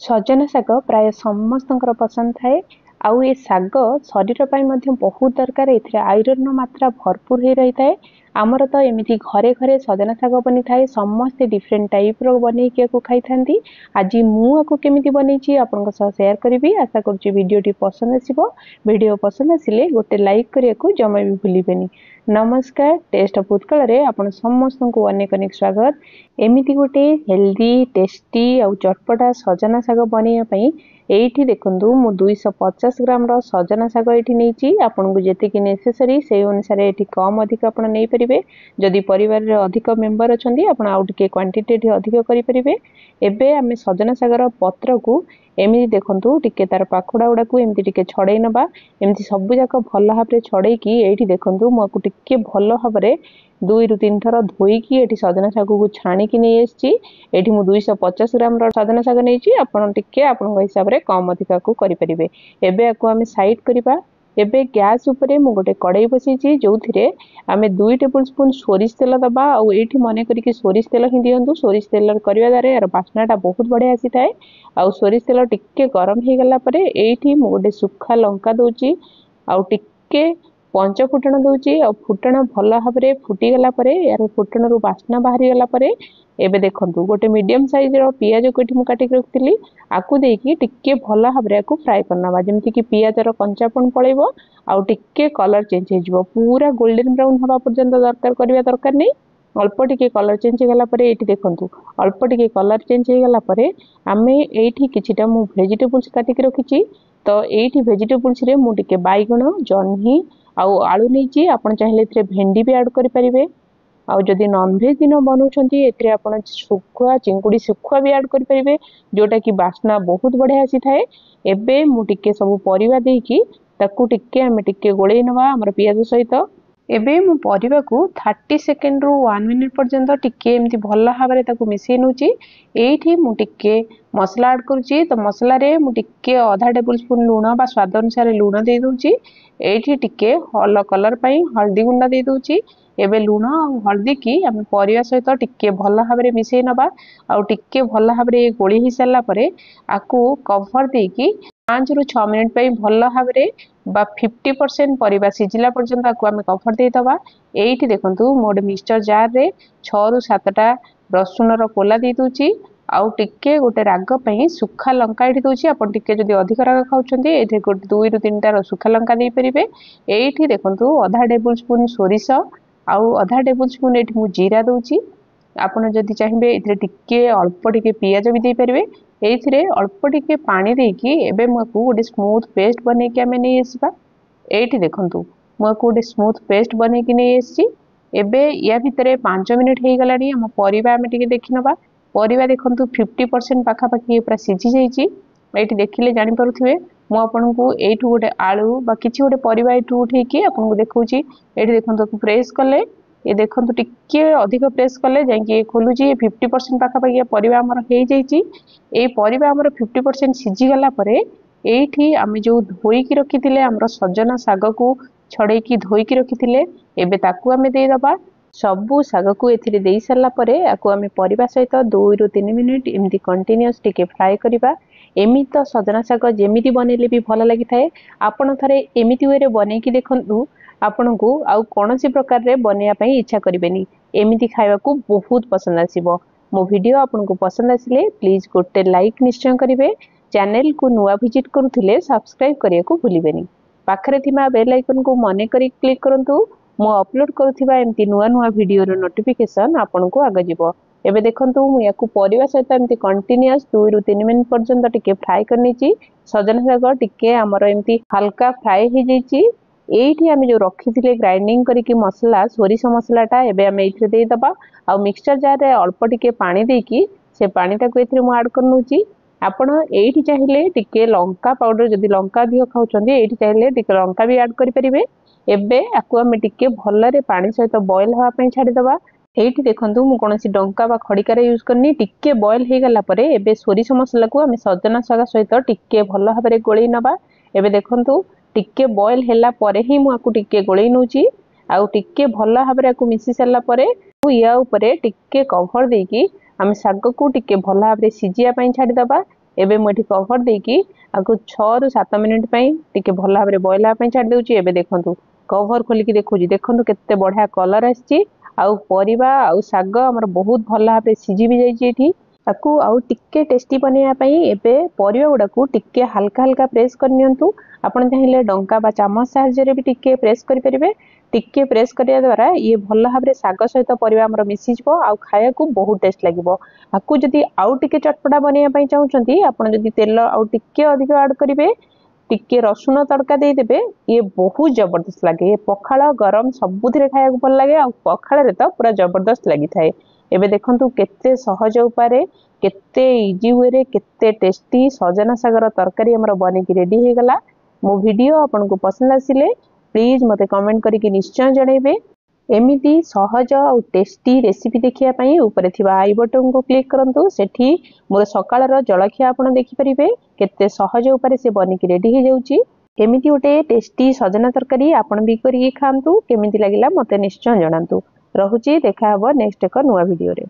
सजना शाग प्राय समस्तଙ୍କର पसंद थाए आउ ए शाग शरीर ପାଇଁ ମଧ୍ୟ बहुत दरकार एथिरे आयरन मात्रा भरपूर हे रही थाए। आमर तो एमिति घरे घरे सजना शाग बनी थाए समस्ते डिफरेंट टाइप रो बनै के को खाई थांती। आज मु आको केमिति बनेछि आपनका सह शेयर करबी। आशा करछि वीडियोटी पसंद आसीबो। वीडियो पसंद आसिले गोटे लाइक करिया को जमा भी भूलिबेनी। नमस्कार, टेस्ट ऑफ उत्कल रे आपण समस्त को अनेक अनेक स्वागत। एमिति गोटे हेल्दी टेस्टी और चटपटा सजना शाग बनैया पई एठी देखंतु मु 250 ग्राम रो सजना शाग एठी नेछि। आपन को जेते कि नेसेसरी से अनुसार एठी कम अधिक आपण नै परिबे। जदि परिवार रे अधिक मेंबर अछंती आपण आउट के क्वांटिटी एठी अधिक करि परिबे। एबे हमें सजना शाग रो पत्र को एमिति देखंतु टिके तार पाखुडा उडा को एमिति टिके छडै नबा। एमिति सब जाक भल भाबरे छडै की एठी देखंतु मको टिके भल भाबरे 2 रु 3 थर धोई की एठी सजना शाग को छाणी की नै एछि। एठी मु 250 ग्राम रो सजना शाग नैछि। आपण टिके आपण हिसाब रे कम अधिका को करि परिबे। एबे आको हम साइड करिबा। एबे गैस ऊपर मु गोटे कड़ाई बसैछि जोथिरे आमे 2 टेबल स्पून सोरिष तेल दबा। आ एठी मने करी कि सोरिष तेल हि दियंतु। सोरिष तेल करिवा दारे यार बास्नाटा बहुत बढ़िया आसी थाए। आ सोरिष तेल टिके गरम हे गला परे एठी मु गोटे सुखा लंका दोछि आ टिके पंच फुटण दोछि। आ फुटण भल भाबरे फुटी गला परे यार फुटण रु बास्ना बाहरी गला परे एबे देखंतु गोटे मीडियम साइज रो पियाज को एठी मु काटी के रखतिली। आकु देकी टिके भल भाबरे आकु फ्राई करनबा जेमति कि पियाज रो कंचापन पळेबो आ टिके कलर चेंज हे जिवो। पूरा गोल्डन ब्राउन हवा पर्यंत दरकार करबा दरकार नै। अल्प टिके कलर चेंज हे गला परे एठी देखंतु अल्प टिके कलर चेंज हे गला परे आमे एठी किछिटा मु वेजिटेबल्स काटी के रखिछि। तो एठी वेजिटेबल्स रे मु टिके बाइगण जन्ही आउ आलू नैछि। आपण चाहिले एथिरे भेंडी भी ऐड करि परिबे। आउ जदि नॉन वेज दिन बनउछंती एथिरे आपण सुखुआ चिंगुडी सुखुआ भी ऐड करि परिबे जोटा कि बास्ना बहुत बढ़िया आसी थाए। एबे मु टिके सब परिवा देकी ताकू टिके हम टिके गोळेई नबा हमर पियाज सहित। एबे मु परिवा को 30 सेकंड रु 1 मिनिट पर्यंत टिके एमती भल भाबरे ताकू मिसै नउची। एठी मु टिके मसला ऐड करूची। तो मसला रे मु टिके आधा टेबल स्पून लूण बा स्वाद अनुसार लूण दे दोची। एठी टिके हल कलर पई हल्दी गुंडा दे दोची। एबे लूण आ हल्दी की हम परिवा सहित टिके भल भाबरे मिसै नबा। आ टिके भल भाबरे गोळी हि साला परे आकू कवर देकी 5 रु 6 मिनिट पई भल भाबरे बा 50% परिवा सिजिला पर्यंत आकू हम कवर दे दबा। एठी देखंतु मोड मिक्सचर जार रे 6 रु 7 टा रसुन रो कोला दे दोची। आउ टिके गोटे राग पई सुखा लंका एठी दोची। आपण टिके जदि अधिक राग खाउछंती एठी गोटे 2 रु 3 टा सुखा लंका दे परिबे। एठी देखंतु आधा टेबल स्पून सोरिष आउ आधा टेबल स्पून एठी मु जीरा दोची। आपण जदि चाहिबे एथिरे टिके अल्प टिके पियाज भी दे परिबे। एथिरे अल्प टिके पानी देकी एबे मकू गोटे स्मूथ पेस्ट बनै के हमें नै एसिबा। एठी देखंतु मकू गोटे स्मूथ पेस्ट बनै के नै एसि। एबे या भितरे 5 मिनिट हे गलानी हम परिवा हम टिके देखि नबा। परिवा देखंतु 50% पाखा पाखी पूरा सिझी जाईची। एठी देखिले जानि परुथिबे मु आपनको एठु गोटे आलू बा किछि गोटे परिवा एठु उठै के आपनको देखौची। एठी देखंतु प्रेस कले ये देखंतु टिके अधिक प्रेस कले जाई कि खोलुची 50% पाखा पाखी परिवा हमर हे जाईची। ए परिवा हमर 50% सिझी गला परे एठी आमे जो धोई की रखिथिले हमर सजना शाग को छडै की धोई की रखिथिले एबे ताकू आमे दे दबा। सबु शाग को एथिरे देई सरला परे आकू आमे परिवा सहित 2 रु 3 मिनिट एमती कंटीन्यूअस टिके फ्राई करिबा। एमिति तो सजना शाग जेमिति बनेले भी भल लागि थाए। आपण थरे एमिति वे रे बनै की देखंतु आपण को आउ कोनोसी प्रकार रे बनैया पई इच्छा करिबेनी। एमिति खाइबा को बहुत पसंद आसीबो। मो वीडियो आपण को पसंद आसिले प्लीज गोटे लाइक निश्चय करिवे। चैनल को नुआ विजिट करूथिले सब्सक्राइब करिया को भूलिबेनी। पाखरे थिमा बेल आइकन को मने करी क्लिक करंतु। मो अपलोड करूथिबा एमती नुआ नुआ वीडियो रो नोटिफिकेशन आपण को आगे जिवो। एबे देखंतु मु याकू परिवा सहित एमती कंटीन्यूअस 2 रु 3 मिनिट पर्यंत टिके फ्राई करनीची। सजना शाग टिके हमर एमती हल्का फ्राई हे जाईची। एठी आमे जो रखिथिले ग्राइंडिंग करी कि मसला सोरिष मसलाटा एबे आमे एथिरे दे दबा। आ मिक्सचर जार रे अल्प टिके पानी देकी से पानीटा को एथिरे मु ऐड करनोची। आपण एठी चाहिले टिके लंका पाउडर जदि लंका दियो खाउछंदी एठी चाहिले टिके लंका भी ऐड करि परिबे। एबे आकु आमे टिके भल्ला रे पानी सहित बॉयल हवा पई छाडी दबा। एठी देखंतु मु कोनोसी डंका बा खडिका रे यूज करनी। टिके बॉयल हे गला परे एबे सोरिष मसला को आमे सजना शाग सहित टिके भल्ला भाबरे गोळेई नबा। एबे देखंतु टिके बॉयल हेला परे ही मु आकु टिके गोळेई नउची। आउ टिके भल्ला भाबरे आकु मिसी सरला परे या ऊपरे टिके कवर देकी आमे शाग को टिके भल्ला भाबरे सिजिया पई छाडी दबा। एबे मुझे कवर देकी आपको 6 रु 7 मिनिट टिके भल भाव बॉयल हाँपी छाड़ दूची। एबे देखंतु कवर खोलिकी देखुची, देखंतु केते बढ़िया कलर आसी आउ परिबा आउ साग हमर बहुत भल भाव सिझी भी जाइए एठी। ताकू आउ टिके टेस्टी बनैया पई एबे परिबा गुडा को टिके हल्का हल्का प्रेस कर नियंतु। आपण चाहिले डंका बा चामच साहाय्य भी टिके प्रेस करि परिबे। टिके प्रेस करिया द्वारा ये भल भाव साग सहित परिबा हमर मिसी जबो आउ खाया को बहुत टेस्ट लागिबो। आकु जदी आउ टिके चटपटा बनैया पई चाहुचंती आपण जदी तेल आउ टिके अधिक ऐड करिवे, टिके रसुण तड़का दे देबे, ये बहुत जबरदस्त लगे। ये पखाल गरम सबुथिरे खाया को भल लगे। आ पखाल रे तो पूरा जबरदस्त लगी थाए। एबे देखंतु केते सहज उपाय केते इजी वे रे केते टेस्टी सजना सागर तरकारी हमर बने की रेडी हे गला। मो वीडियो आपन को पसंद आसिले प्लीज मते कमेंट करके निश्चय जणेबे। एमिति सहज और टेस्टी रेसिपी देखिया पई ऊपर थिबा आई बटन को क्लिक करंतु। सेठी मोर सकाळर जळखिया आपण देखि परिबे केते सहज उपाय से बने की रेडी हे जाउची। एमिति उटे टेस्टी सजना तरकारी आपण भी करी खांतु। केमिति लागिला मते निश्चय जणांतु। रहुची, देखा हबो नेक्स्ट एक नुवा वीडियो रे।